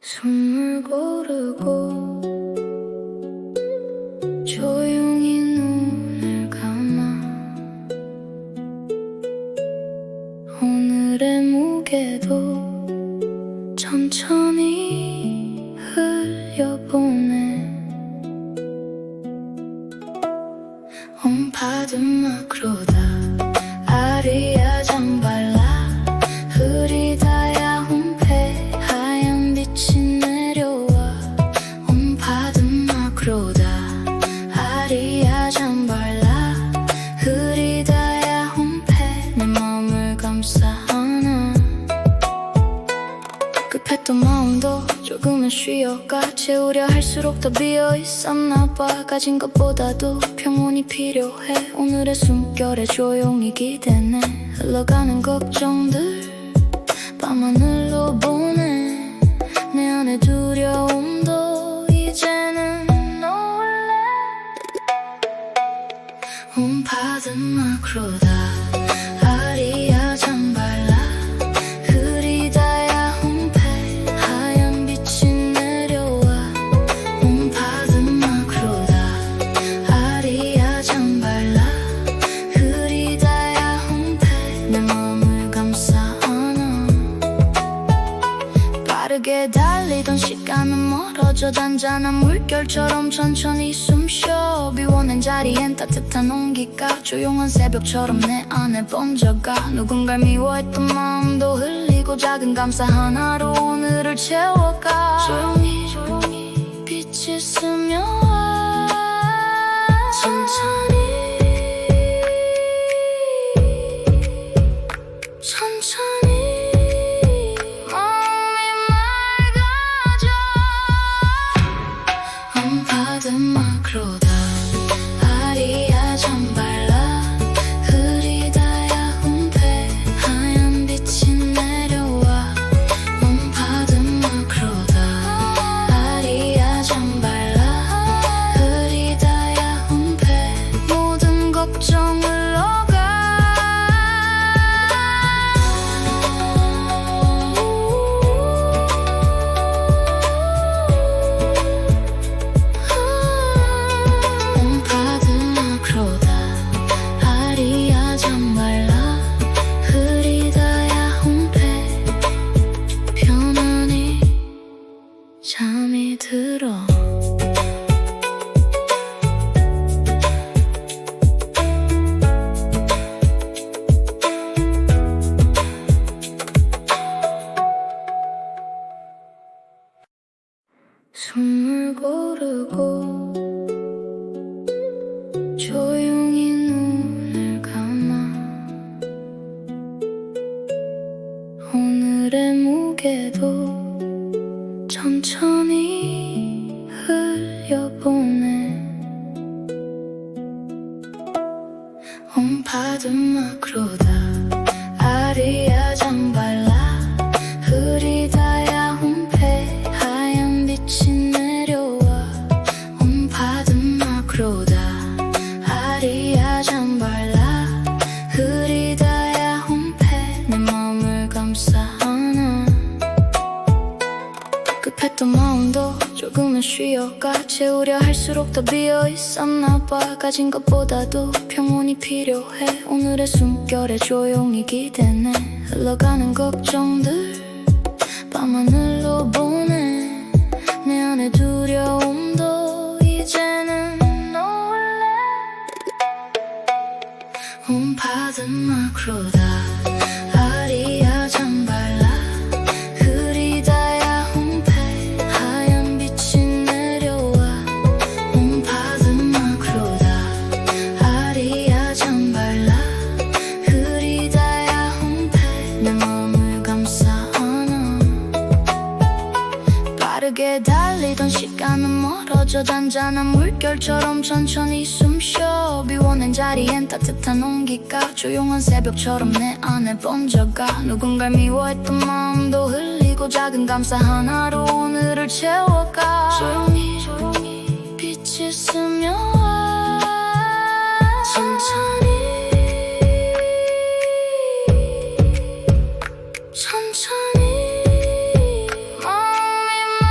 숨을 고르고 조용히 눈을 감아 오늘의 무게도 천천히 흘려보내 온파든 마크로다 아리아 잠발라 흐리다야 혼패 하얀 빛이 내려와 온파든 마크로다 아리아 잠발라 흐리다야 혼패 내 맘을 감싸 안아 급했던 마음도 조금은 쉬어가 채우려 할수록 더 비어있었나봐 가진 것보다도 평온이 필요해 오늘의 숨결에 조용히 기대네 흘러가는 걱정들 밤하늘로 보내 내 안의 두려움도 이제는 놀래 온파든 마크로다 아리아 잠발라 흐리다야 혼패 하얀 빛이 내려와 온파든 마크로다 아리아 잠발라 흐리다야 혼패 내 맘을 감싸 안아 빠르게 달리던 시간은 멀어져 단단한 물결처럼 천천히 숨쉬어 비워낸 자리엔 따뜻한 온기가 조용한 새벽처럼 내 안에 번져가 누군가를 미워했던 마음도 흘리고 작은 감사 하나로 오늘을 채워가 조용히 빛이 스며와 천천히 온파든 마크로다 아리아 잠발라 흐리다야 혼패 하얀 빛이 내려와 온파든 마크로다 아리아 잠발라 흐리다야 혼패 모든 걱정을 너가 아리아 잠발라 흐리다야 혼패 편안히 잠이 들어 숨을 고르고 조용히 눈을 감아 오늘의 무게도 천천히 흘려보내 온파든 마크로다 아리아 잠발라 흐리다야 혼패 하얀 빛이 내려와 온파든 마크로다 아리아 잠발라 흐리다야 혼패 내 맘을 감싸 안아 급했던 마음도 조금은 쉬어가 채우려 할수록 더 비어있었나봐 가진 것보다도 평온이 필요해 오늘의 숨결에 조용히 기대네 흘러가는 걱정들 밤하늘로 보내 내 안의 두려움도 이제는 놀래 온파든 마크로다 아리아 잠발라 흐리다야 혼패 하얀 빛이 내려와 온파든 마크로다 아리아 잠발라 흐리다야 혼패 내 맘을 감싸 안아 빠르게 달리던 시간은 멀어져 단단한 물결처럼 천천히 숨쉬어 비워낸 자리엔 따뜻한 온기가 조용한 새벽처럼 내 안에 번져가 누군가를 미워했던 마음도 흘리고 작은 감사 하나로 오늘을 채워가 조용히 빛이 스며와 천천히 천천히 마음이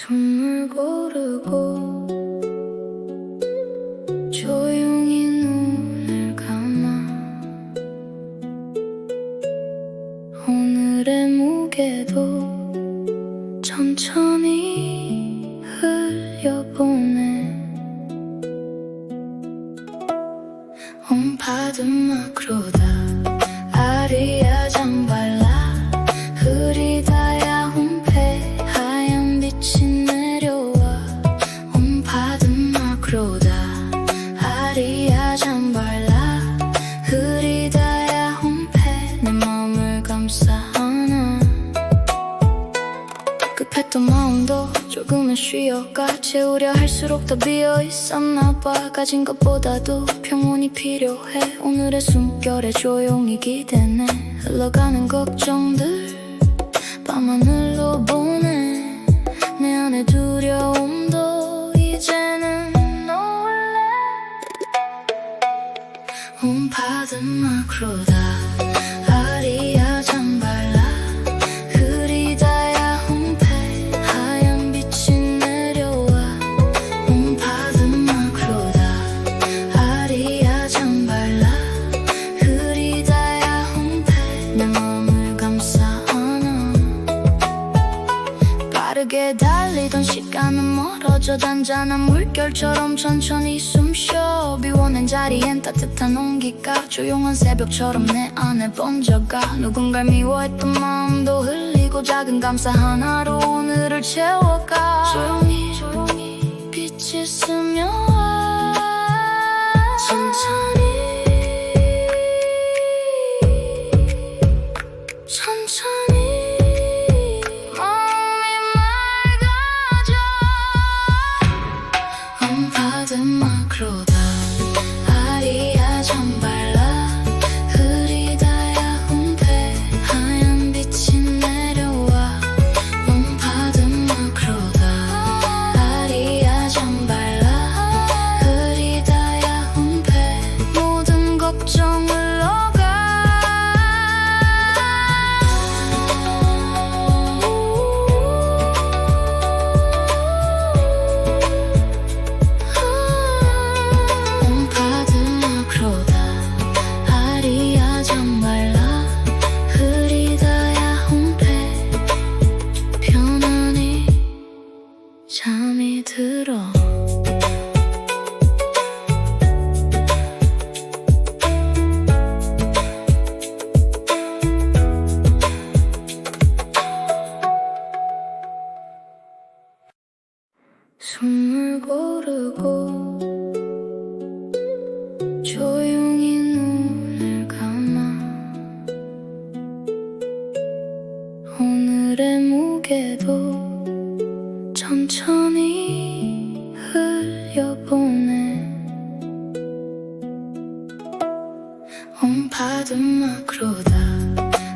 숨을 고르고 조용히 눈을 감아 오늘의 무게도 천천히 흘려보내 온파든 마크로다 아리아 잠발라 흐리다야 홈페 하얀 빛이 내려와 온파든 마크로다 아리아 잠발라 흐리다야 홈페 내 맘을 감싸 안아 급했던 마음도 조금은 쉬어가 채우려 할수록 더 비어있었나봐 가진 것보다도 평온이 필요해 오늘의 숨결에 조용히 기대네 흘러가는 걱정들 밤하늘로 보내 내 안의 두려움도 이제는 놀래 온파든 마크로다 아리아 잠발라 흐리다야 홈페 하얀 빛이 내려와 온파든 마크로다 아리아 잠발라 흐리다야 홈페 내 맘을 감싸 안아 빠르게 달리던 시간은 멀어져 단단한 물결처럼 천천히 숨쉬어 비워낸 자리엔 따뜻한 온기가 조용한 새벽처럼 내 안에 번져가 누군가를 미워했던 마음도 흘리고 작은 감사 하나로 오늘을 채워가 조용히 빛이 스며와 천천히 온파든 마크로다 아리아 잠발라 흐리다야 홈페 하얀 빛이 내려와 온파든 마크로다 아리아 잠발라 흐리다야 홈페 모든 걱정을 너가 잠이 들어 숨을 고르고 조용히 눈을 감아 오늘의 무게도 천천히 흘려보내 온파든 마크로다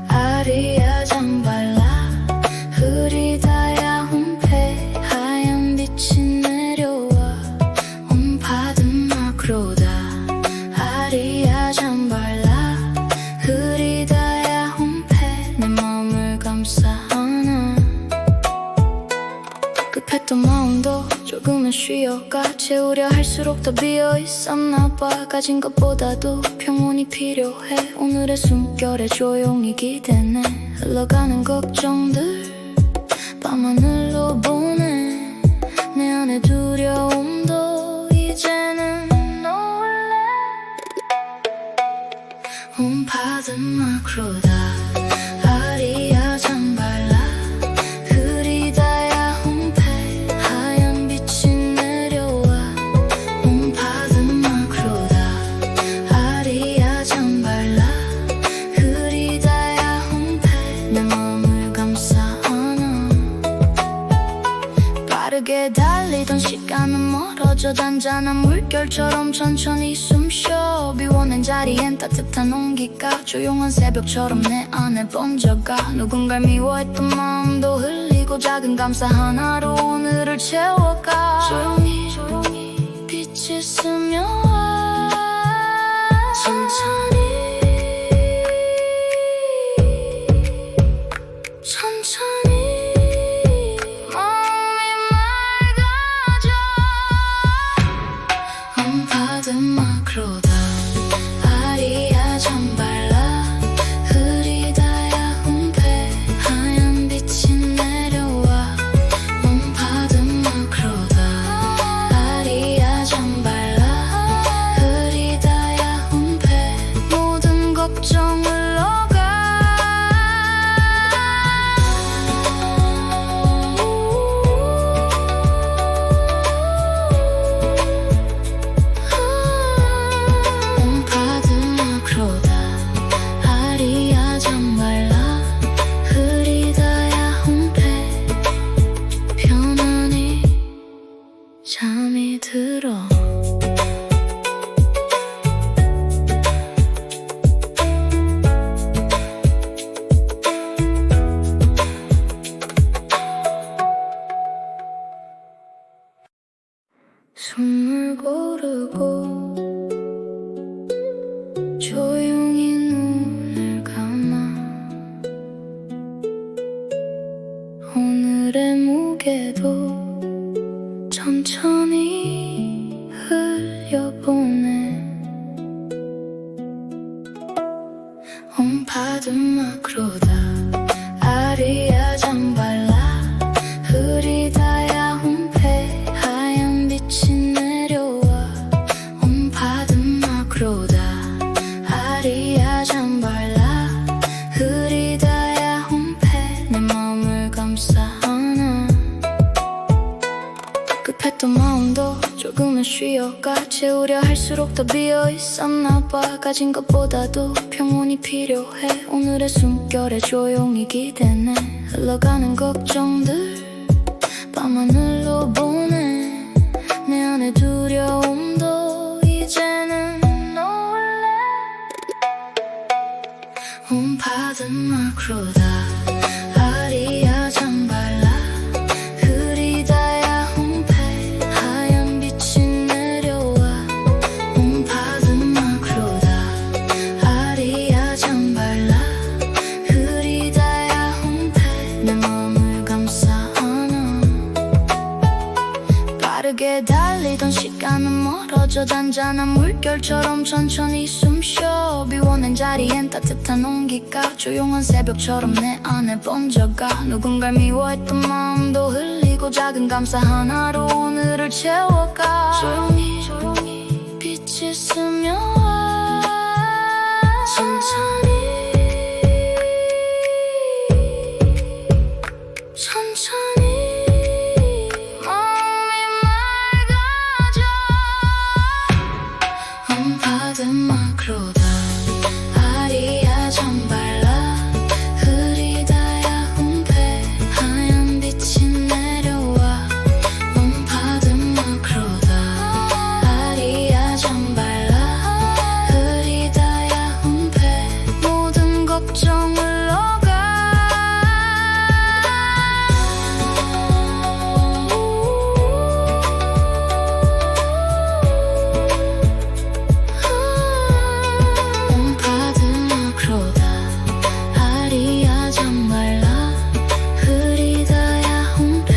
아리아 잠발라 흐리다야 홈페 하얀 빛이 내려와 온파든 마크로다 아리아 잠발라 흐리다야 홈페 내 맘을 감싸 안아 급했던 마음도 조금은 쉬어가 채우려 할수록 더 비어있었나봐 가진 것보다도 평온이 필요해 오늘의 숨결에 조용히 기대네 흘러가는 걱정들 밤하늘로 보내 내 안의 두려움도 이제는 놀래 온파든 마크로다 아리아 잠발라 흐리다야 홈페 하얀 빛이 내려와 온파든 마크로다 아리아 잠발라 흐리다야 홈페 내 맘을 감싸 안아 빠르게 달리던 시간은 멀어져 단단한 물결처럼 천천히 숨쉬어 비워낸 자리엔 따뜻한 온기가 조용한 새벽처럼 내 안에 번져가 누군가를 미워했던 마음도 흘리고 작은 감사 하나로 오늘을 채워가 조용히 빛이 스며와 천천히 천천히 마음이 고르고 조용히 눈을 감아 오늘의 무게도 천천히 흘려보내 홈파드마크로다 아리아 잠발라 흐리다야 홈페 하얀 빛이 내려와 홈파드마크로다 아리아 잠발라 흐리다야 홈페 내 마음을 감싸 안아 급했던 마음도 조금은 쉬어가 채우려 할수록 더 비어있었나봐 가진 것보다도 평온이 필요해 오늘의 숨결에 조용히 기대네 흘러가는 걱정들 밤하늘로 보내 내 안의 두려움도 이제는 놀래 홈파드마크로다 아리아 잠발라 흐리다야 홈페 하얀 빛이 내려와 홈파드마크로다 아리아 잠발라 흐리다야 홈페 내 마음을 감싸 안아 빠르게 달리던 시간은 멀어져 단단한 물결처럼 천천히 숨쉬어 비워낸 자리엔 따뜻한 온기가 조용한 새벽처럼 내 안에 번져가 누군가를 미워했던 마음도 흘리고 작은 감사 하나로 오늘을 채워가 조용히 빛이 스며와 천천히 마음이 맑아져 홈파드마크로다 아리아 잠발라 흐리다야 홈페 하얀 빛이 내려와 홈파드마크로다 아리아 잠발라 흐리다야 홈페 모든 걱정을 너가 홈파드마크로다 아리아 잠발라 흐리다야 홈페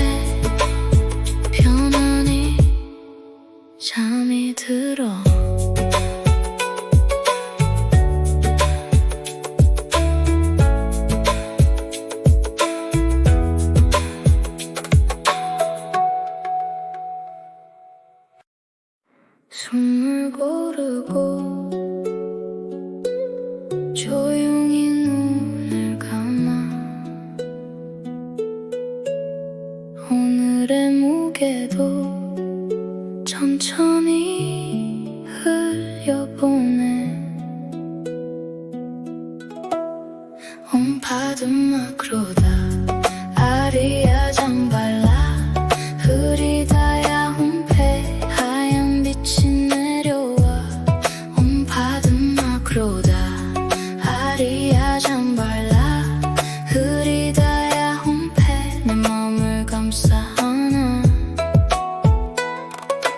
편안히 잠이 들어 숨을 고르고 조용히 눈을 감아 오늘의 무게도 천천히 흘려보내 홈파드마크로다 아리아 잠발라 흐리다야 홈페 하얀 빛이 내려와 홈파드마크로다 아리아 잠발라 흐리다야 홈페 내 마음을 감싸 안아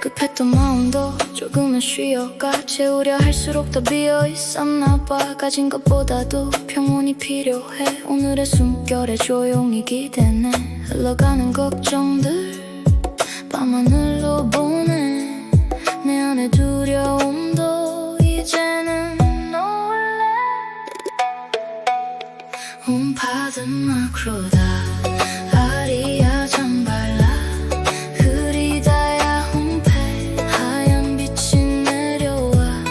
급했던 마음도 조금은 쉬어가 채우려 할수록 더 비어있었나봐 가진 것보다도 평온이 필요해 오늘의 숨결에 조용히 기대네 흘러가는 걱정들 밤하늘로 보내 내 안의 두려움도 이제는 놀래 홈파드마크로다 아리아 잠발라 흐리다야 홈페 하얀 빛이 내려와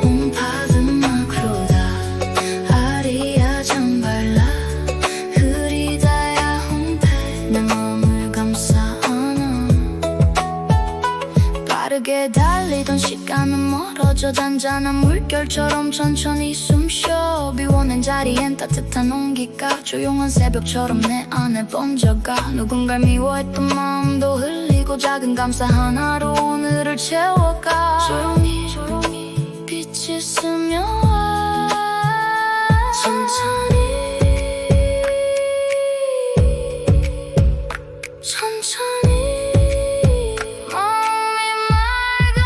홈파드마크로다 아리아 잠발라 흐리다야 홈페 내 마음을 감싸 안아 빠르게 달리던 시간은 멀어져 단단한 물결처럼 천천히 숨쉬어 비워낸 자리엔 따뜻한 온기가 조용한 새벽처럼 내 안에 번져가 누군가를 미워했던 마음도 흘리고 작은 감사 하나로 오늘을 채워가 조용히 빛이 스며와 천천히 마음이 맑아져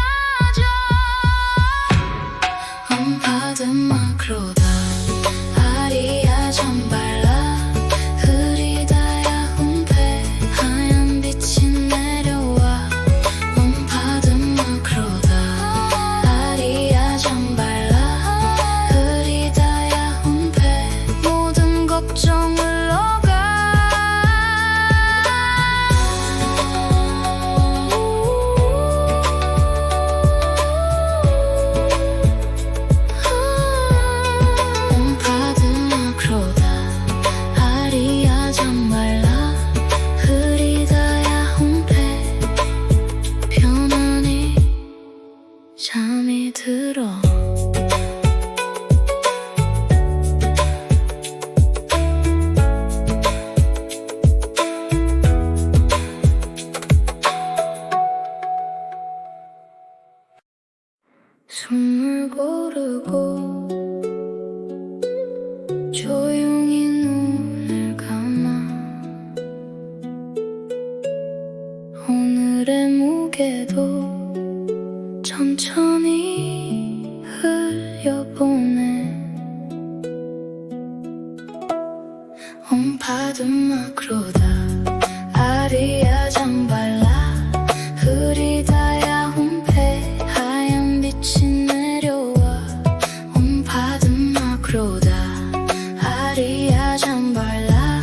무게도 천천히 흘려보내. 온파도 마크로다. 아리아 잠발라 흐리다야 홈페 하얀 빛이 내려와. 온파도 마크로다. 아리아 잠발라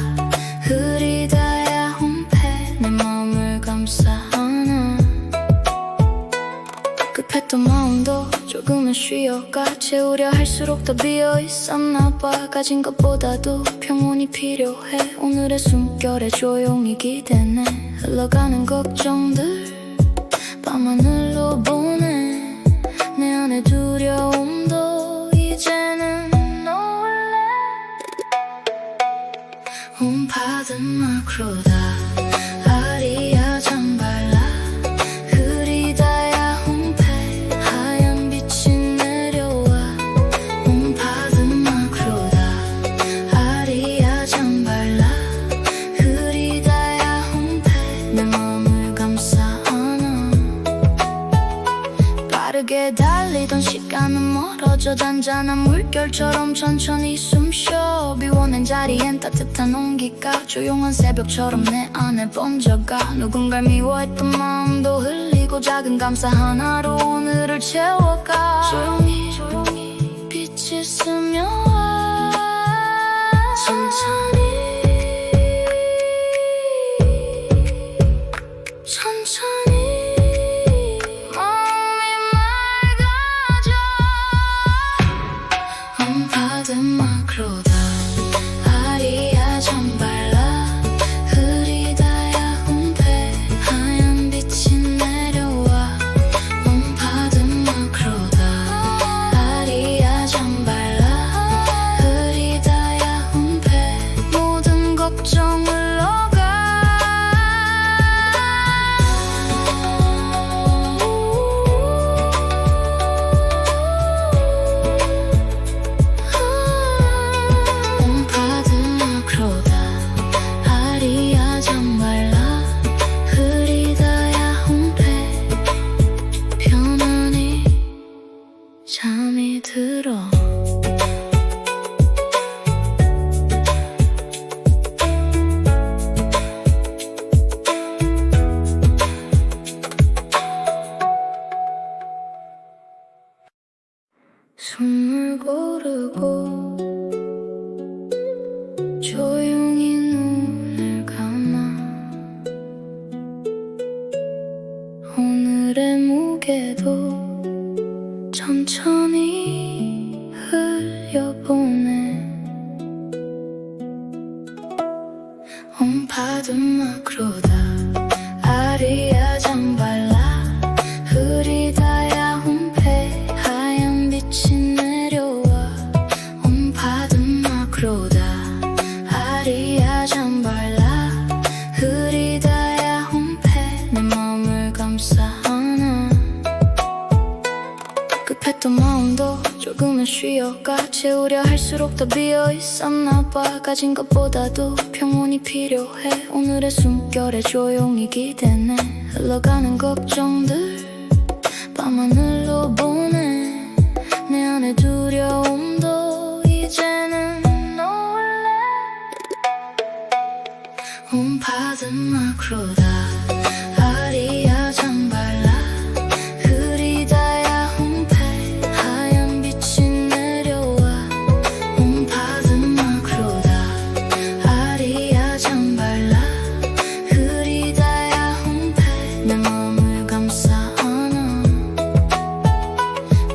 흐리다야 홈페 내 맘을 감싸 안아. 급했던 마음도 조금은 쉬어가. 채우려 할수록 더 비어있었나봐. 가진 것보다도 평온이 필요해. 오늘의 숨결에 조용히 기대네. 흘러가는 걱정들 밤하늘로 보내. 내 안에 두려움도 이제는 놀래. 온파도 마크로다. 아리아 잠발라 흐리다야 홈페 하얀 빛이 내려와. 온파도 마크로다. 아리아 잠발라 흐리다야 홈페 내 맘을 감싸 안아. 빠르게 달리던 시간은 멀어져. 잔잔한 물결처럼 천천히 숨쉬어. 비워낸 자리엔 따뜻한 온기가 조용한 새벽처럼 내 안에 번져가. 누군가를 미워했던 마음도 흘리고 작은 감사 하나로 오늘을 채워가. 조용히 빛이 스며와. 천천히 마음이 맑아져. 온파도 마크로다. 아리아 잠발라 흐리다야 홈페 하얀 빛이 내려와. 온파도 마크로다. 아리아 잠발라 흐리다야 홈페 모든 걱정을 너가. 온파도 마크로다. 아리아 잠발라 흐리다야 홈페 편안히 잠이 들어. 숨을 고르고 조용히 눈을 감아. 오늘의 무게도 천천히 흘려보내. 온파도 마크로다. 아리아 잠발라 흐리다야 홈페 하얀 빛이 내려와. 온파도 마크로다. 아리아 잠발라 흐리다야 홈페 내 맘을 감싸 안아. 급했던 마음도 조금은 쉬어가. 채우려 할수록 더 비어있었나봐. 가진 것보다도 평온이 필요해. 오늘의 숨결에 조용히 기대네. 흘러가는 걱정들 밤하늘로 보내. 내 안에 두려움도 이제는 놀래. 온파도 마크로다. 아리아 잠발라 흐리다야 홈페 하얀 빛이 내려와. 온파도 마크로다. 아리아 잠발라 흐리다야 홈페 내 맘을 감싸 안아.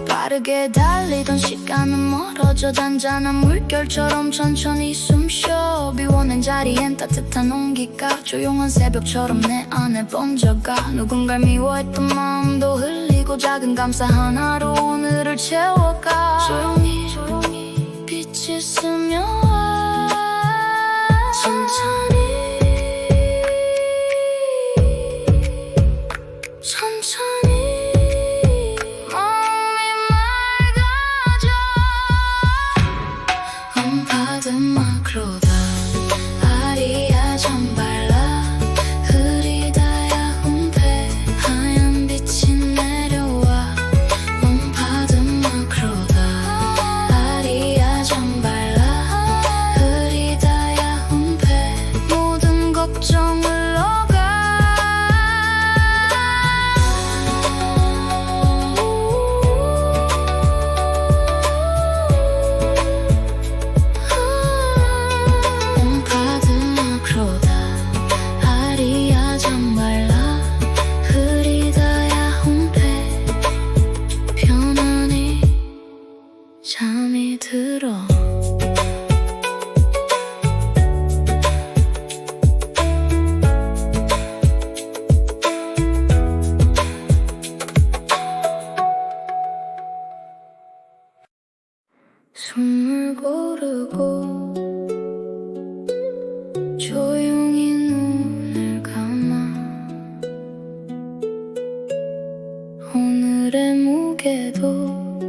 빠르게 달리던 시간은 멀어져. 잔잔한 물결처럼 천천히 숨쉬어. 비워낸 자리엔 따뜻한 온기가 조용한 새벽처럼 내 안에 번져가. 누군가를 미워했던 마음도 흘리고 작은 감사 하나로 오늘을 채워가. 조용히 빛이 스며와. 천천히 마음이 맑아져. 온파도 마크로다. 아리아 잠발라 흐리다야 홈페 하얀 조용히 눈을 감아 오늘의 무게도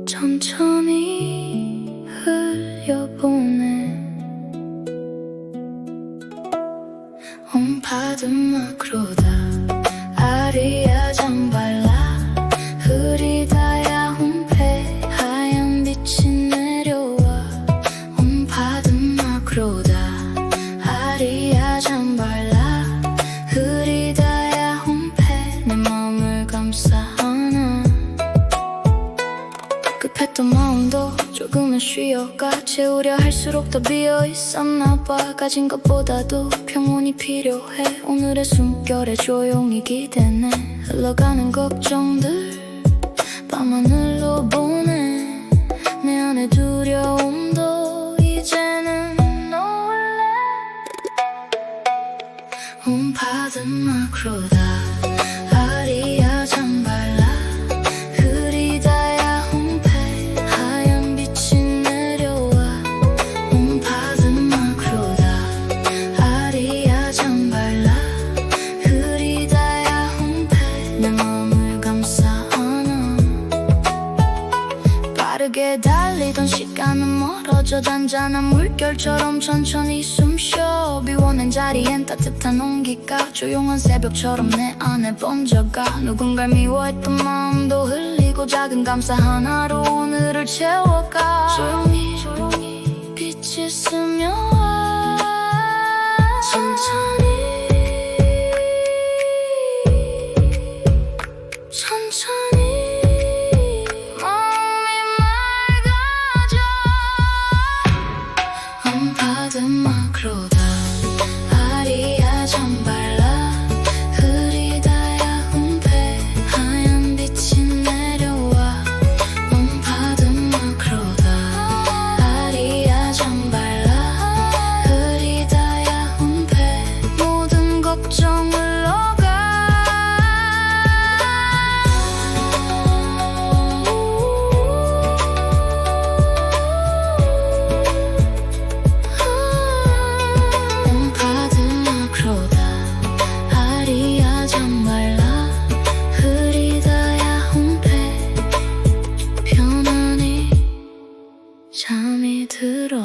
천천히 흘려보내 온파든 마크로다 아리아 잠발라 흐리다야 혼패 하얀 빛이 내려와 온파든 마크로다 아리아 잠발라 흐리다야 혼패 내 맘을 감싸 안아 급했던 마음도 조금은 쉬어가 채우려 할수록 더 비어있었나봐 가진 것보다도 평온이 필요해 오늘의 숨결에 조용히 기대네 흘러가는 걱정들 밤하늘로 보내 내 안에 두려움도 이제는 놀래 온파든 마크로다 아리아 잠발라 흐리다야 혼패 하얀 빛이 내려와 온파든 마크로다 아리아 잠발라 흐리다야 혼패 내 맘을 감싸 안아 빠르게 달리던 시간은 멀어져 단단한 물결처럼 천천히 숨쉬어 비워낸 자리엔 따뜻한 온기가 조용한 새벽처럼 내 안에 번져가 누군가를 미워했던 마음도 흘리고 작은 감사 하나로 오늘을 채워가 조용히 빛이 스며와 천천히 온파든 마크로다 아리아 잠발라 흐리다야 혼패 하얀 빛이 내려와 온파든 마크로다 아리아 잠발라 흐리다야 혼패 모든 걱정을 너가 아리아 잠발라 흐리다야 혼패 편안히 잠이 들어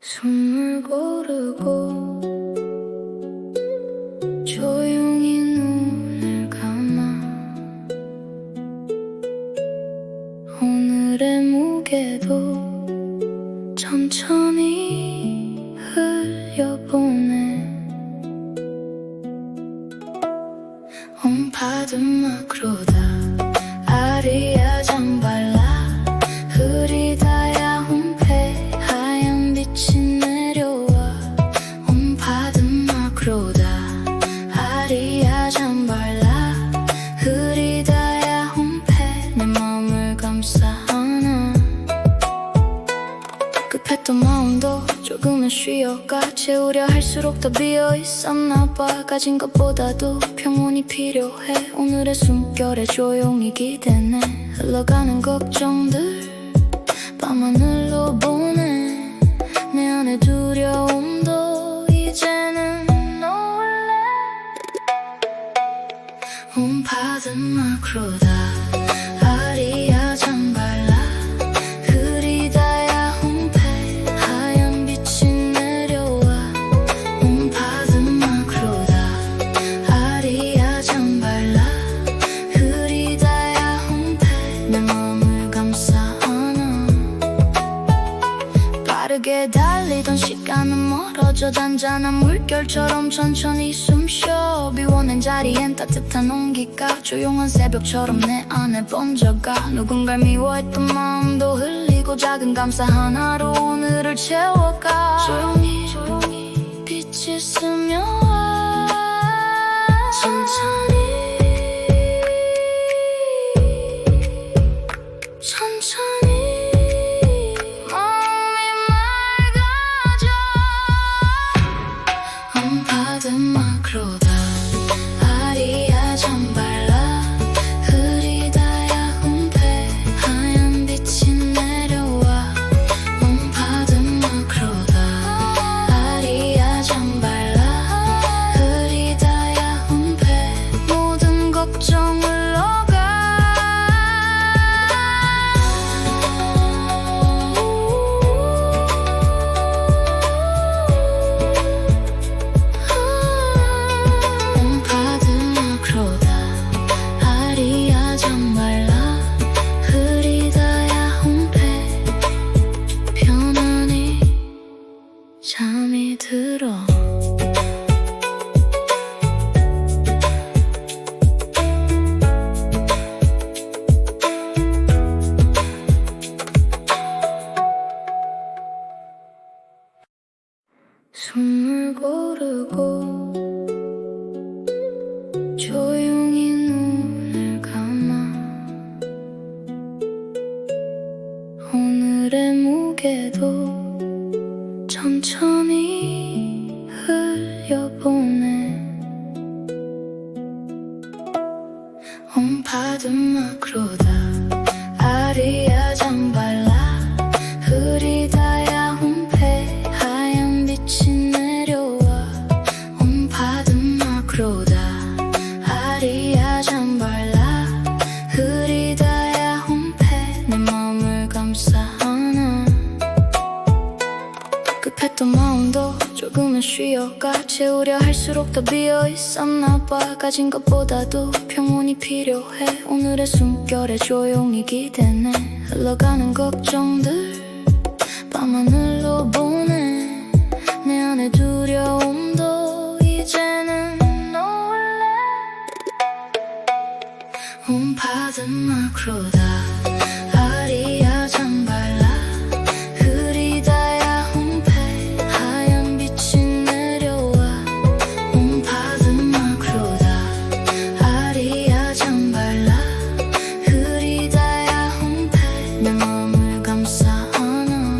숨을 고르고 조용히 눈을 감아 오늘의 무게도 천천히 흘려보내 온파든 마크로다 아리아 잠발라 흐리다야 혼패 하얀 빛이 내려와 온파든 마크로다 아리아 잠발라 흐리다야 혼패 내 맘을 감싸 안아 급했던 마음도 조금은 쉬어가 채우려 할수록 더 비어있었나봐 가진 것보다도 평온이 필요해 오늘의 숨결에 조용히 기대네 흘러가는 걱정들 밤하늘로 보내 내 안에 두려움도 이제는 놀래 온파든 마크로다 아리아 잠발라 흐리다야 혼패 하얀 빛이 내려와 온파든 마크로다 아리아 잠발라 흐리다야 혼패 내 맘을 감싸 안아 빠르게 달리던 시간은 멀어져 단단한 물결처럼 천천히 숨쉬어 비워낸 자리엔 따뜻한 온기가 조용한 새벽처럼 내 안에 번져가 누군가를 미워했던 마음도 흘리고 작은 감사 하나로 오늘을 채워가 조용히 빛이 스며와 천천히 마음이 맑아져 받은 마크로다 아리아 잠발라 흐리다 야훈배 하얀 빛이 내려와 받은 마크로다 아리아 잠발라 흐리다 야훈배 모든 걱정을 잠이 들어 숨을 고르고 조용히 눈을 감아 오늘의 무게도 천천히 흘려보내 받은 마크로다 아리아 잠발라 흐리다 야훈배 하얀 빛이 내려와 받은 마크로다 아리아 잠발라 흐리다 야훈배 내 맘을 감싸 안아 급했던 마음도 조금은 쉬어가 채우려 할수록 더 비어있었나봐 가진 것보다도 평온이 필요해 오늘의 숨결에 조용히 기대네 흘러가는 걱정들 밤하늘로 보내 내 안의 두려움도 이제는 놀래 받은 마크로다 아리아 잠발라 흐리다 야훈배 하얀 빛이 내려와 받은 마크로다 아리아 잠발라 흐리다 야훈배 내 맘을 감싸 안아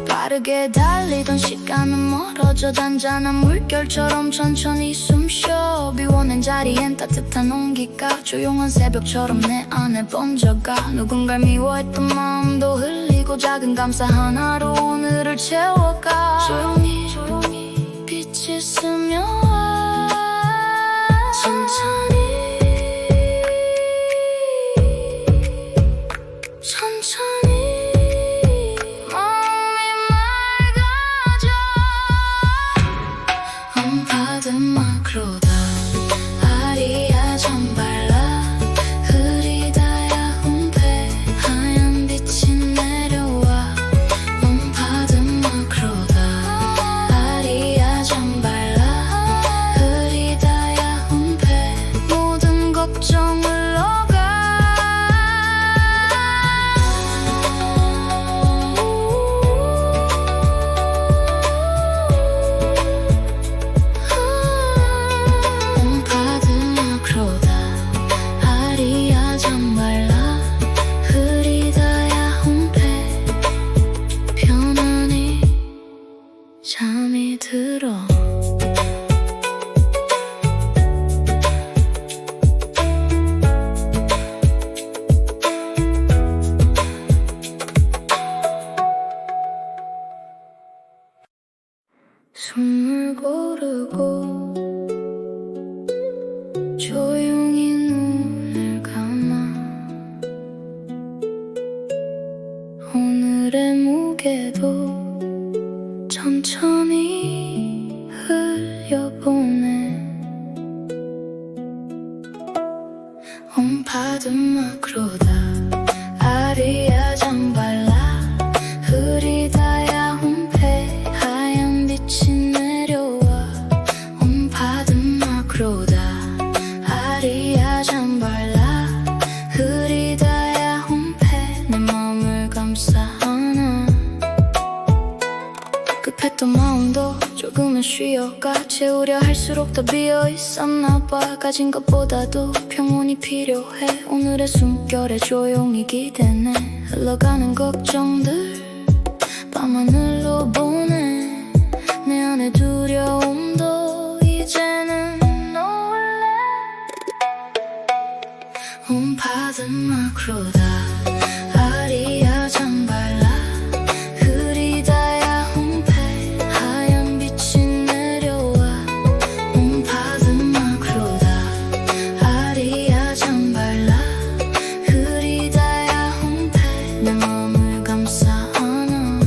빠르게 달리던 시간은 멀어져 단단한 물결처럼 천천히 숨쉬어 비워낸 자리엔 따뜻한 온기가 조용한 새벽처럼 내 안에 번져가 누군가를 미워했던 마음도 흘리고 작은 감사 하나로 오늘을 채워가 조용히 빛이 스며와 천천히 받은 마크로다 아리아 잠발라 흐리다 야훈배 하얀 빛이 내려와 받은 마크로다 아리아 잠발라 흐리다 야훈배 모든 걱정을 잠이 들어 숨을 고르고 조용히 눈을 감아 오늘의 무게도 천천히 흘려보내 받은 마크로다 아리아 잠발라 흐리다 야훈배 하얀 빛이 내려와 받은 마크로다 아리아 잠발라 흐리다 야훈배 내 맘을 감싸 안아 급했던 마음도 조금은 쉬어가 채우려 할수록 더 비어있었나봐 가진 것보다도 평온이 필요해 오늘의 숨결에 조용히 기대네 흘러가는 걱정들 밤하늘로 보내 내 안의 두려움 두려움도 이제는 놀래. 홈파드 마크로다 아리아 잠발라 흐리다야 홈페 하얀 빛이 내려와. 홈파드 마크로다 아리아 잠발라 흐리다야 홈페 내 몸을 감싸 안아.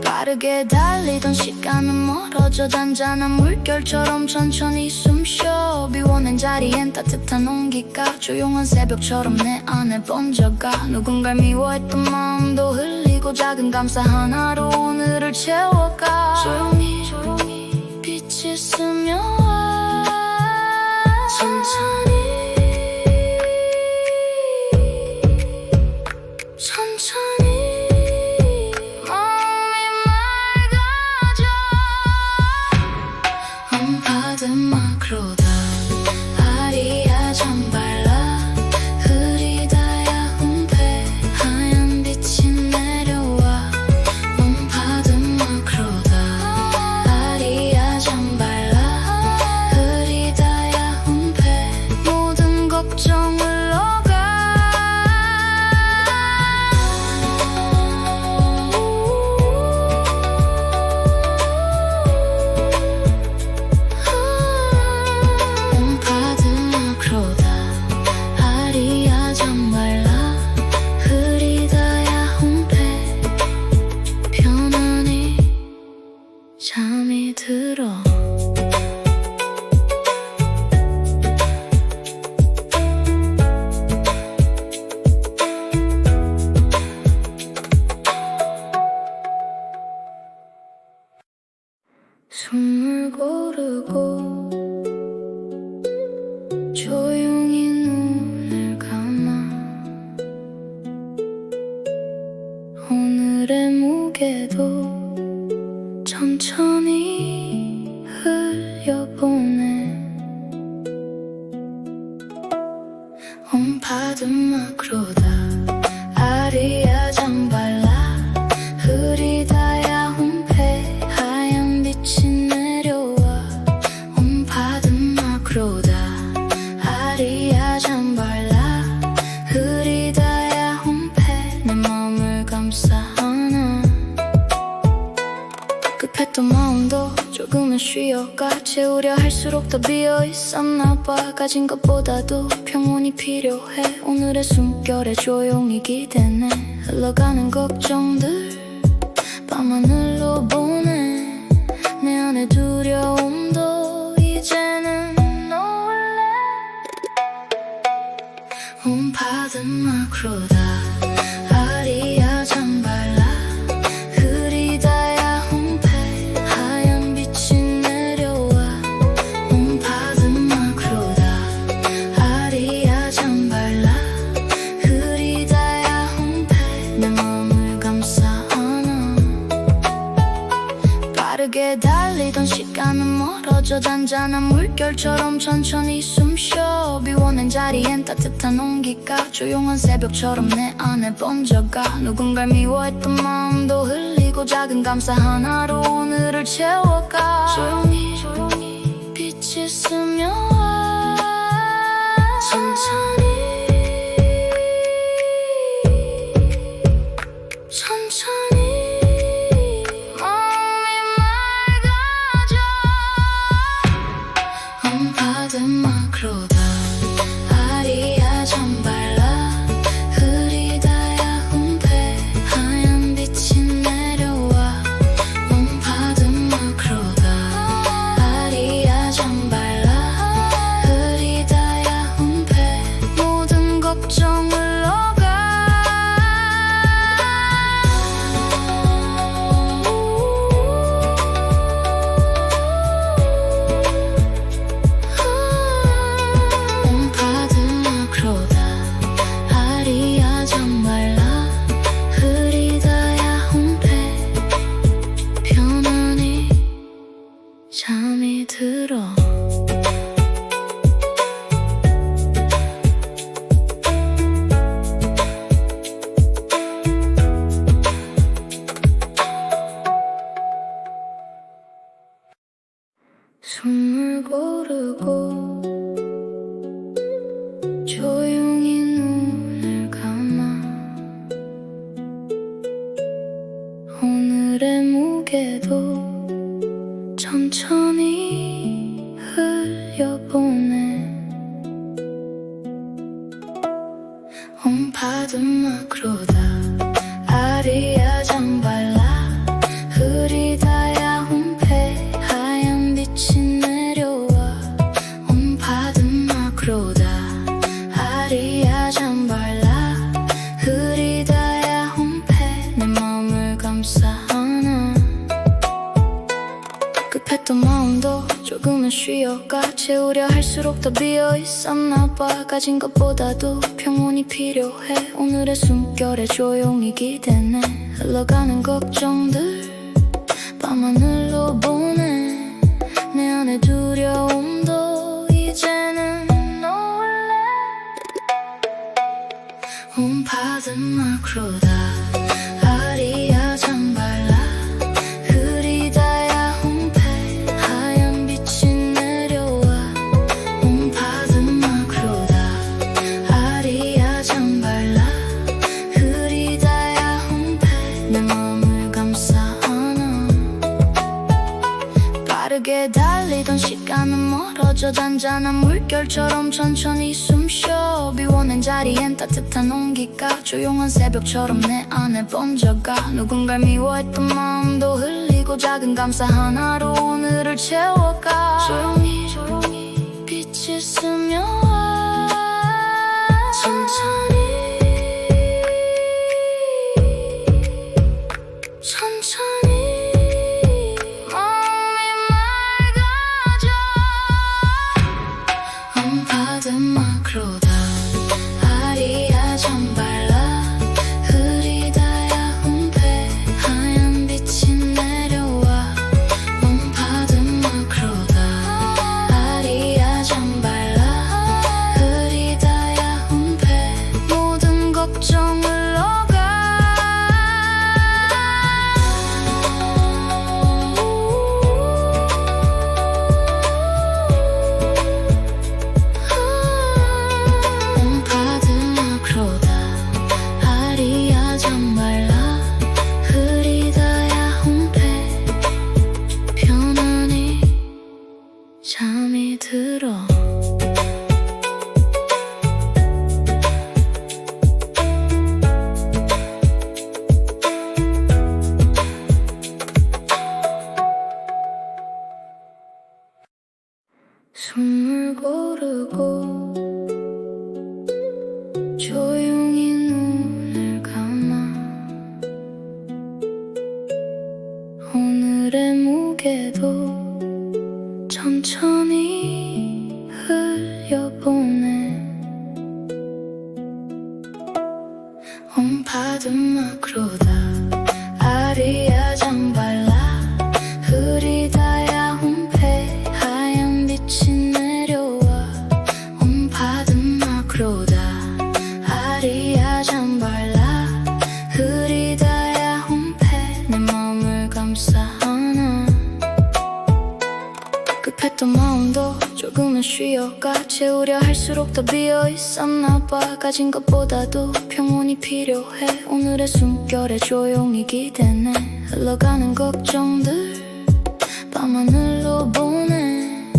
빠르게 달리던 시간은 멀어져 단단한 물결처럼 천천히 숨쉬어. 비워낸 자리엔 따뜻한 온기가 조용한 새벽처럼 내 안에 번져가. 누군가를 미워했던 마음도 흘리고 작은 감사 하나로 오늘을 채워가. 조용히 빛이 스며와. 천천히 홈파드 마크로다 아리아 잠발라 흐리다야 홈페 하얀 빛이 내려와. 홈파드 마크로다 아리아 잠발라 흐리다야 홈페 모든 걱정을 너가. 잠이 들어. 숨을 고르고 조용히 눈을 감아. 오늘의 무게도 천천히 흘려보내. 홈파드 마크로다 아리아 잠발라 흐리다야 홈페 하얀 빛이 내려와. 홈파드 마크로다 아리아 잠발라 흐리다야 홈페 내 맘을 감싸 안아. 급했던 마음도 조금은 쉬어가. 채우려 할수록 더 비어있었나봐. 가진 것보다도 평온이 필요해. 오늘의 숨결에 조용히 기대네. 흘러가는 걱정들 밤하늘로 보내. 내 안의 두려움도 이제는 놀래. 홈파드 마크로다 아리아 잠발라 흐리다야 홈페 하얀 빛이 내려와. 홈파드 마크로다 아리아 잠발라 흐리다야 홈페 내 몸을 감싸 안아. 빠르게 달리던 시간은 멀어져 단단한 물결처럼 천천히 숨쉬어. 비워낸 자리엔 따뜻한 온기가 조용한 새벽처럼 내 안에 번져가. 누군가를 미워했던 마음도 흘리고 작은 감사 하나로 오늘을 채워가. 조용히 빛이 스며와. 천천히 홈파드 마크로다 아리아 잠발라 흐리다야 홈페 하얀 빛이 내려와. 홈파드 마크로다 아리아 잠발라 흐리다야 홈페 모든 걱정을 너가. 아리아 잠발라 흐리다야 홈페 편안히 잠이 들어. 숨을 고르고 조용히 눈을 감아 오늘의 무게도 천천히 흘려보내 온파도 마크로다 아리아 잠발라 흐리다야 홈페 하얀 빛이 내려와 온파도 마크로다 아리아 잠발라 흐리다야 홈페 내 마음을 감싸 안아 급했던 마음도 조금은 쉬어가 채우려 할수록 더 비어있었나봐 가진 것보다도 평온이 필요해 오늘의 숨결에 조용히 기대네 흘러가는 걱정들 밤하늘로 보내 내 안에 두려움도 이제는 놀래 온파든 마크로다 아리아 잠발라 흐리다야 홈페 하얀 빛이 내려와 온파든 마크로다 아리아 잠발라 흐리다야 홈페 내 마음을 감싸 안아 빠르게 달리던 시간은 멀어져 잔잔한 물결처럼 천천히 숨쉬어 비워낸 자리엔 따뜻한 온기가 조용한 새벽처럼 내 안에 번져가 누군가를 미워했던 마음도 흘리고 작은 감사 하나로 오늘을 채워가 조용히 빛이 스며와 천천히 온파든 마크로다 아리아 잠발라 흐리다야 홈페 하얀 빛이 내려와 온파든 마크로다 아리아 잠발라 흐리다야 홈페 모든 걱정을 너가 아리아 잠발라 흐리다야 홈페 편안히 잠이 들어 숨을 고르고 조용히 눈을 감아 오늘의 무게도 천천히 흘려보내 온파든 마크로다 아리아 잠발라 흐리다야 홈페 하얀 빛이 내려와 온파든 마크로다 아리아 잠발라 흐리다야 홈페 내 마음을 감싸 안아 급했던 마음도 조금은 쉬어가 채우려 할수록 더 비어있었나봐 가진 것보다도 평온이 필요해 오늘의 숨결에 조용히 기대네 흘러가는 걱정들 밤하늘로 보내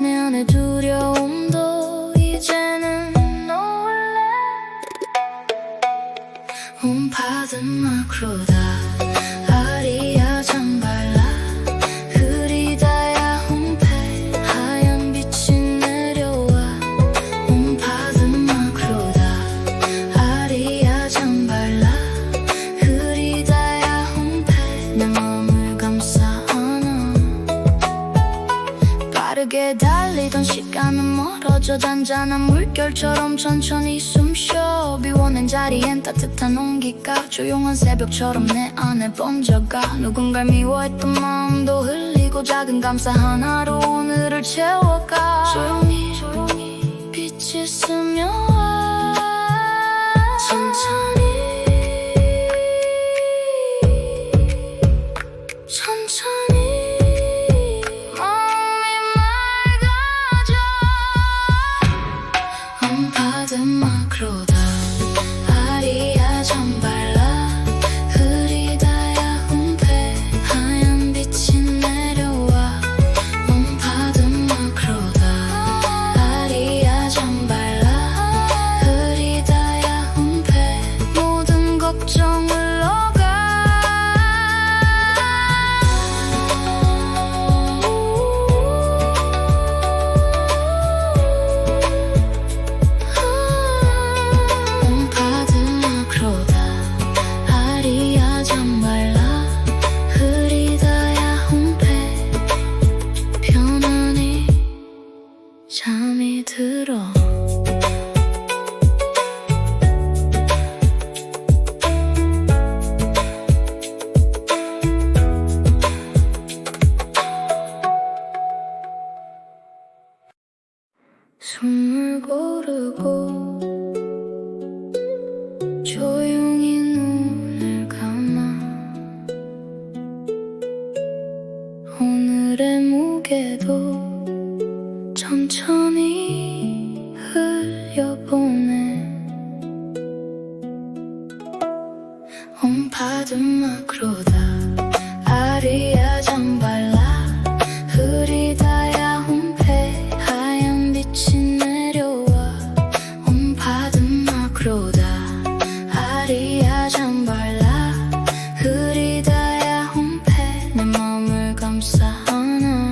내 안에 두려움도 이제는 놀래 온파든 마크로다 아리아 잠발라 흐리다야 홈페 하얀 빛이 내려와 온파든 마크로다 아리아 잠발라 흐리다야 홈페 내 마음을 감싸 안아 빠르게 달리던 시간은 멀어져 잔잔한 물결처럼 천천히 숨쉬어 비워낸 자리엔 따뜻한 온기가 조용한 새벽처럼 내 안에 번져가 누군가를 미워했던 마음도 흘리고 작은 감사 하나로 오늘을 채워가 조용히 빛이 스며와 천천히 마음이 숨을 고르고 조용히 눈을 감아 오늘의 무게도 천천히 흘려보내 옴파드마크로다 아리아 잠발라 흐리다야 홈페 하얀 빛이 내려와 옴파드마크로다 아리아 잠발라 흐리다야 홈페 내 맘을 감싸 안아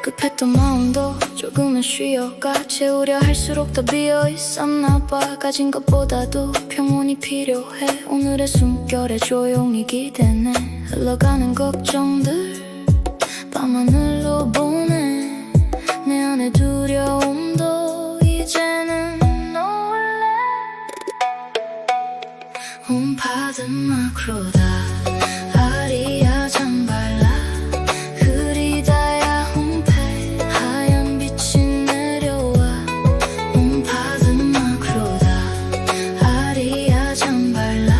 급했던 마음도 조금은 쉬어가 채우려 할수록 더 비어있었나봐 가진 것보다도 평온이 필요해 오늘의 숨결에 조용히 기대네 흘러가는 걱정들 밤하늘로 보내 내 안의 두려움도 이제는 놀래 옴파드마크로다 아리아 잠발라 흐리다야 홈페 하얀 빛이 내려와 옴파드마크로다 아리아 잠발라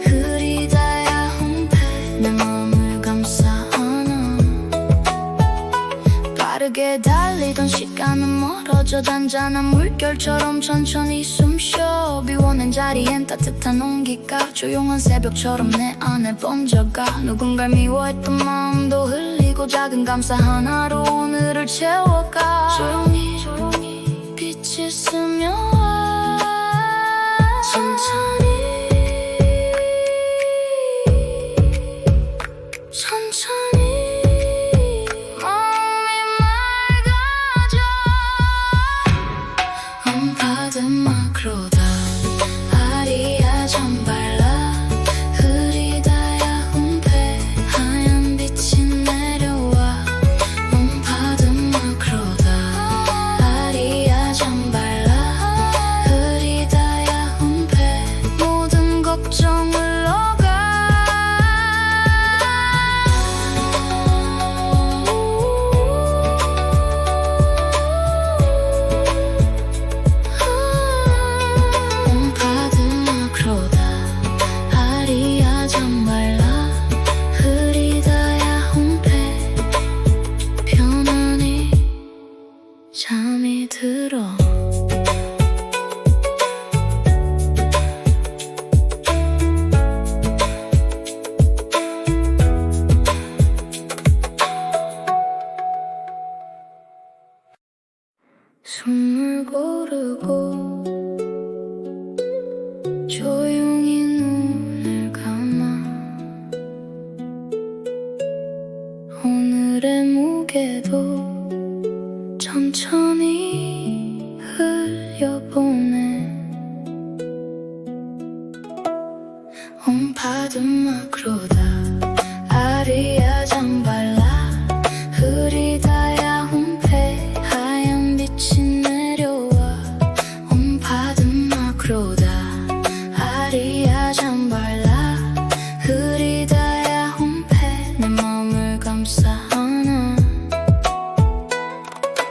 흐리다야 홈페 내 맘을 감싸 안아 빠르게 달리던 시간은 멀어져 단단한 물결처럼 천천히 숨쉬어 비워낸 자리엔 따뜻한 온기가 조용한 새벽처럼 내 안에 번져가 누군가를 미워했던 마음도 흘리고 작은 감사 하나로 오늘을 채워가 조용히 빛이 스며와 천천히 마음이 맑아져 옴파드마크로다 아리아 잠발라 흐리다야 홈페 하얀 빛이 내려와 옴파드마크로다 아리아 잠발라 흐리다야 홈페 모든 걱정을 너가 옴파드마크로다 아리아 잠발라 흐리다야 홈페 편안히 잠이 들어 숨을 고르고 조용히 눈을 감아 오늘의 무게도 천천히 흘려보내 옴파드마크로다 아리아 잠발라 흐리다야 홈페 하얀 빛이 내려와 옴파드마크로다 아리아 잠발라 흐리다야 홈페 내 맘을 감싸 안아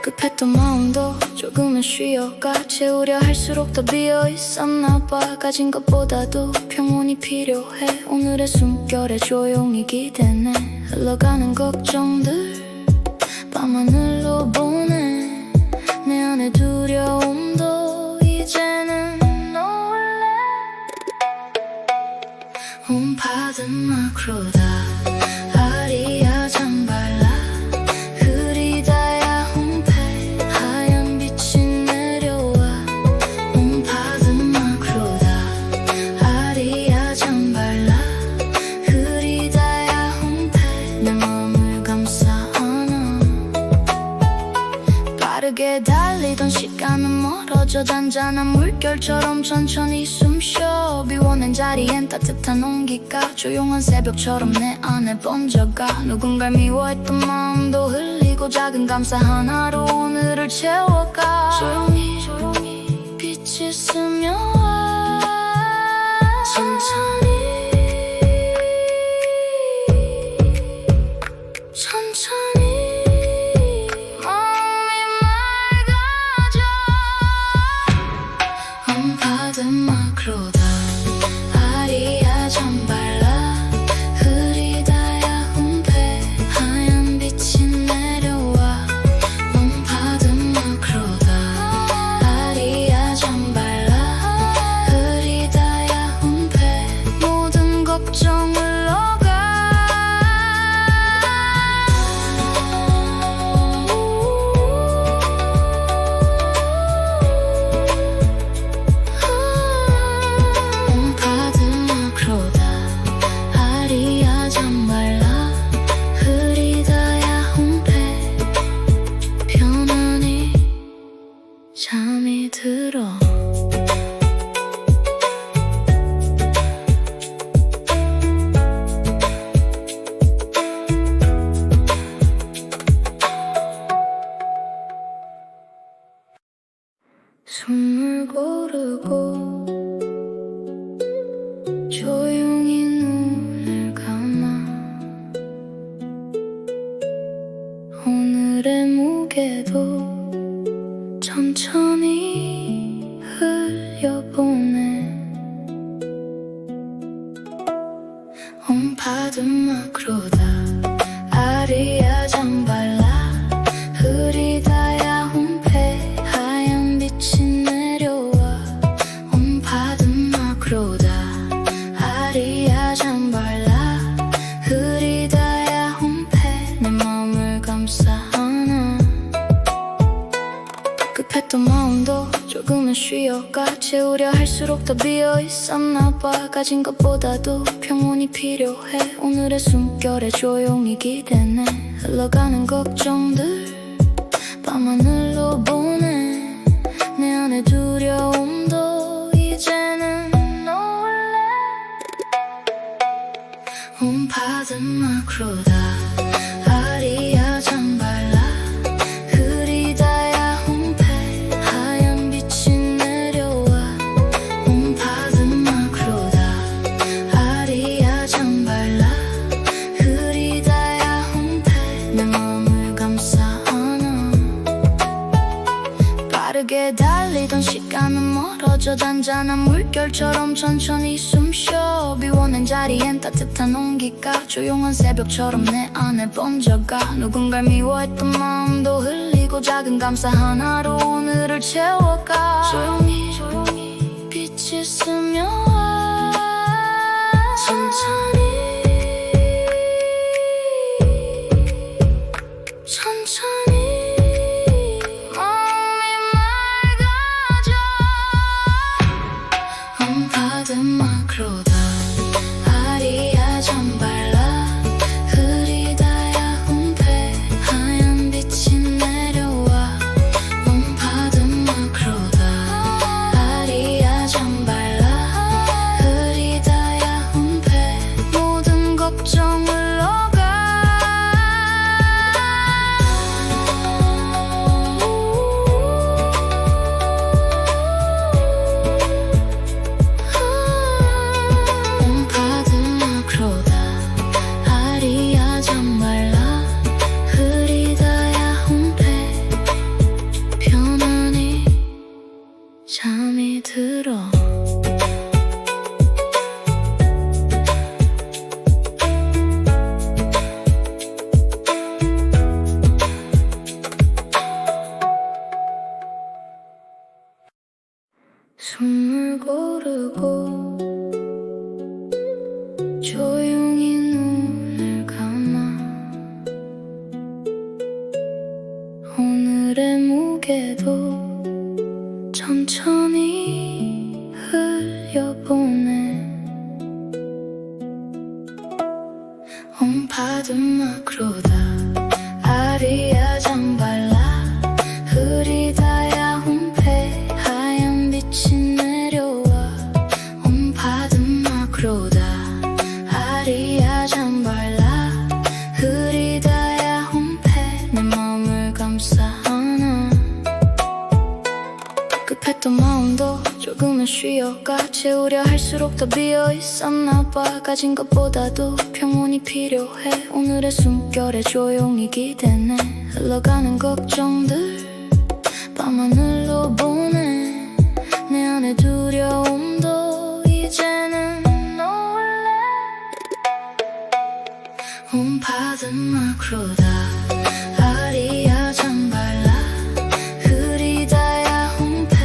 급했던 마음도 조금은 쉬어가 채우려 할수록 더 비어있었나봐 가진 것보다도 평온이 필요해 오늘의 숨결에 조용히 기대네 흘러가는 걱정들 밤하늘로 보내 내 안의 두려움도 이제는 놀래 옴파드마크로다 아리아 잠발라 흐리다야 홈페 하얀 빛이 내려와 옴파드마크로다 아리아 잠발라 흐리다야 홈페 내 맘을 감싸 안아 빠르게 달리던 시간은 멀어져 단단한 물결처럼 천천히 숨쉬어 비워낸 자리엔 따뜻한 온기가 조용한 새벽처럼 내 안에 번져가 누군가를 미워했던 마음도 흘리고 작은 감사 하나로 오늘을 채워가 조용히 빛이 스며와 천천히 마음이 고르고 조용히 눈을 감아 오늘의 무게도 천천히 흘려보내 온파든 마크로다 아리아 잠발라 흐리다야 홈페 하얀 빛이 내려와 온파든 마크로다 아리아 잠발라 흐리다야 홈페 내 맘을 감싸 안아 급했던 마음도 조금은 쉬어가 채우려 할수록 더 비어있었나봐 가진 것보다도 평온이 필요해 오늘의 숨결에 조용히 기대네 흘러가는 걱정들 밤하늘로 보내 내 안의 두려움도 이제는 놀래 온파든 마크로다 아리아 잠발라 흐리다야 홈페 하얀 빛이 내려와 온파든 마크로다 아리아 잠발라 흐리다야 홈페 내 맘을 감싸 안아 빠르게 달리던 시간은 멀어져 단단한 물결처럼 천천히 숨쉬어 비워낸 자리엔 따뜻한 온기가 조용한 새벽처럼 내 안에 번져가 누군가를 미워했던 마음도 흘리고 작은 감사 하나로 오늘을 채워가 조용히 빛이 스며와 천천히 온파든 마크로다 아리아 잠발라 흐리다야 홈페 하얀 빛이 내려와 온파든 마크로다 아리아 잠발라 흐리다야 홈페 모든 걱정을 너가 아리아 잠발라 흐리다야 홈페 편안히 잠이 들어 숨을 고르고 조용히 눈을 감아 오늘의 무게도 천천히 흘려보내 온파든 마크로다 아리아 잠발라 흐리다야 홈페 하얀 빛이 내려와 온파든 마크로다 아리아 잠발라 흐리다야 홈페 내 맘을 감싸 안아 급했던 마음도 조금은 쉬어가 채우려 할수록 더 비어있었나봐 가진 것보다도 평온이 필요해 오늘의 숨결에 조용히 기대네 흘러가는 걱정들 밤하늘로 보내 내 안의 두려움도 이제는 놀래 온파든 마크로다 아리아 잠발라 흐리다야 홈페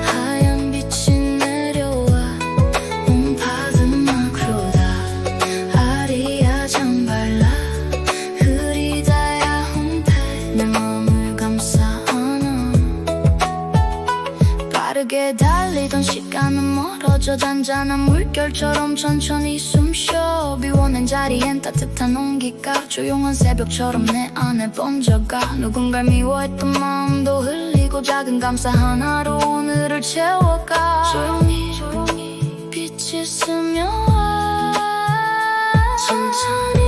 하얀 빛이 내려와 온파든 마크로다 아리아 잠발라 흐리다야 홈페 내 맘을 감싸 안아 빠르게 달리던 시간은 멀어져 단단한 물결처럼 천천히 숨쉬어 비워낸 자리엔 따뜻한 온기가 조용한 새벽처럼 내 안에 번져가 누군가를 미워했던 마음도 흘리고 작은 감사 하나로 오늘을 채워가 조용히 빛이 스며와 천천히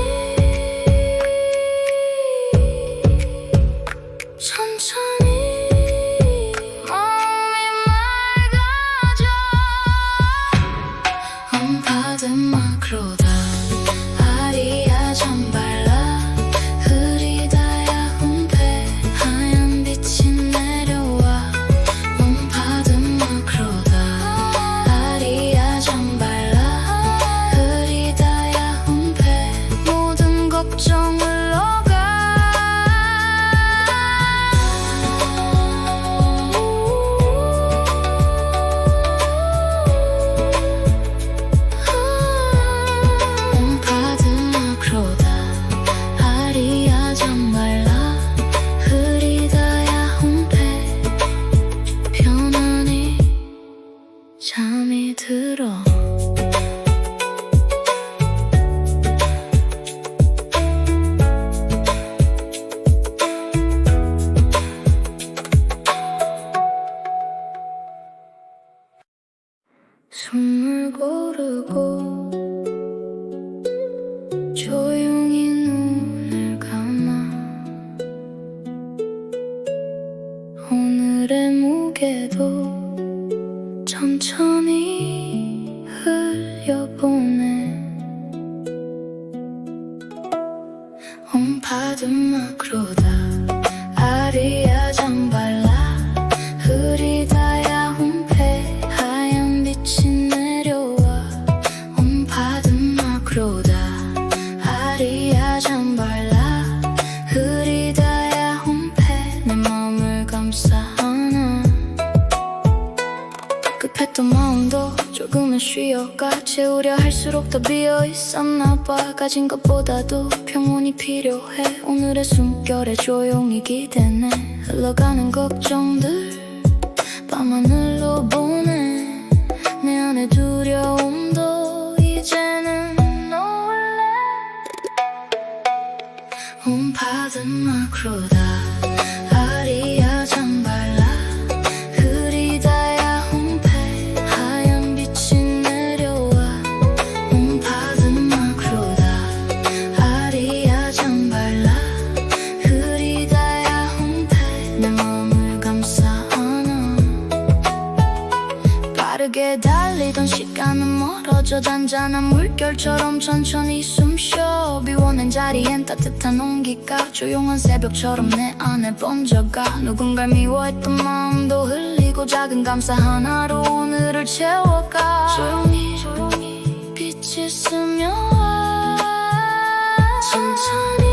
마음이 맑아져 오늘의 무게도 천천히 흘려보네. 온파도 마크로다 아리아 잠발라 흐리다야 홈페 하얀 빛이 내려와. 온파도 마크로다 아리아 잠발라 흐리다야 홈페 내 맘을 감싸 안아. 급했던 마음도 조금은 쉬어가. 채우려 할수록 더 비어있었나봐. 가진 것보다도 평온이 필요해. 오늘의 숨결에 조용히 기대네. 흘러가는 걱정들 밤하늘로 보내. 내 안의 두려움도 이제는 놀래. 온파든 마크로다 아리아 잠발라 흐리다야 홈페 하얀 빛이 내려와. 온파든 마크로다 아리아 잠발라 흐리다야 홈페 내 맘을 감싸 안아. 빠르게 달리던 시간은 멀어져. 단단한 물결처럼 천천히 숨쉬어. 비워낸 자리엔 따뜻한 온기가 조용한 새벽처럼 내 안에 번져가. 누군가를 미워했던 마음도 흘리고 작은 감사 하나로 오늘을 채워가. 조용히 빛이 스며와. 천천히